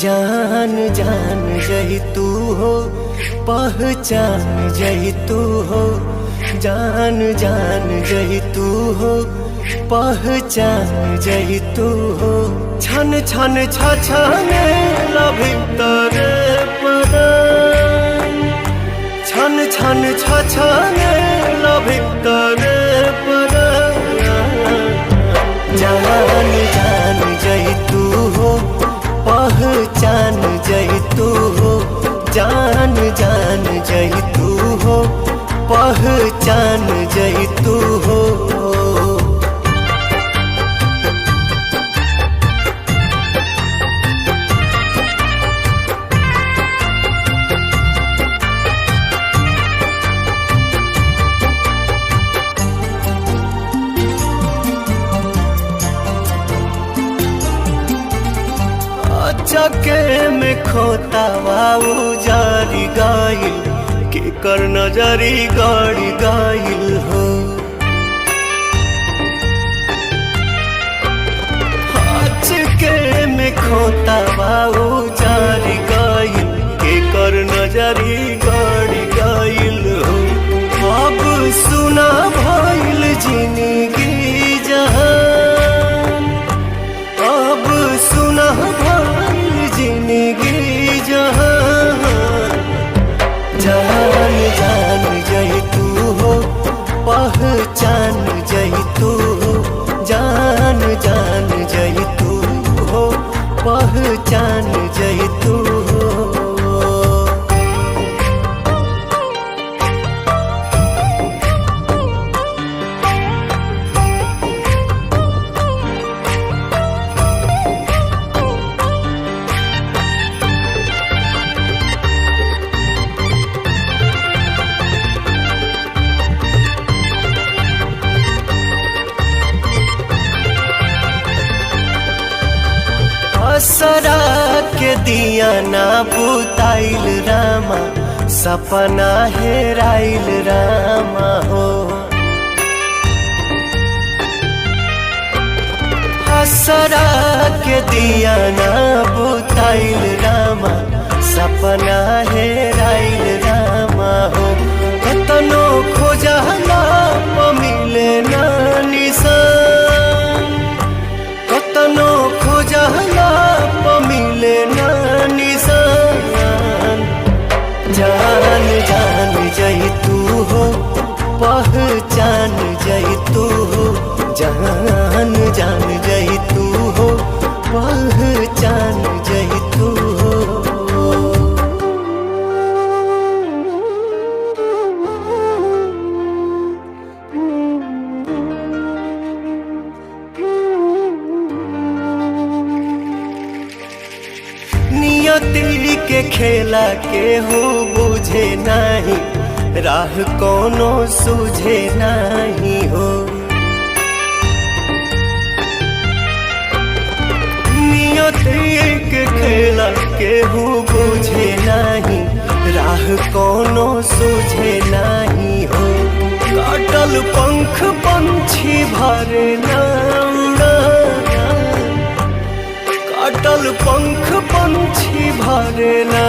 जान जान जही तू हो, पहचान जही तू हो। जान जान जही तू हो, पहचान जही तू हो। छन छन छछने लभितर परान, छन छन छछने लभितर परान। जान जान जही तू हो, पहचान जही तू हो। जान जान जही तू हो, पहचान जही तू हो। चके में खोता वाऊ जारी गाइल, के कर नजरी गाड़ी गाइल हो। चके में खोता वाऊ जारी गाइल, के कर नजरी गाड़ी गाइल हो। अब सुना भइल जिंदगी जहान, अब सुना जिंदगी जहान। जान जान जही तू हो, पहचान जही तू हो। जान जान जही तू हो, पहचान जही तू हो। असरा के दिया ना बुताइल रामा, सपना हेराइल रामा हो। असरा के दिया ना बुताइल रामा, सपना हेराइल रामा हो। कतनो खोजला मिले ना निशान, कतनो खोजला मिले ना निशान। जान जान जही तू हो, पहचान जही तू हो। जान जान जही तू हो, पहचान जही तू हो। नियति के खेला के हो बुझे नहीं, राह कोनो सूझे नहीं हो। नियति के खेला के हो बुझे नहीं, राह कोनो सूझे नहीं हो। काटल पंख पंछी भरे ना उड़ान, काटल पंख पंछी भरे ना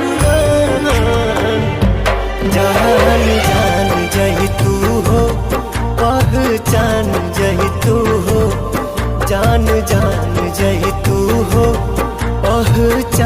उड़ान। जान जान जही तू हो, पहचान जही तू हो। जान जान जही तू हो, पहचान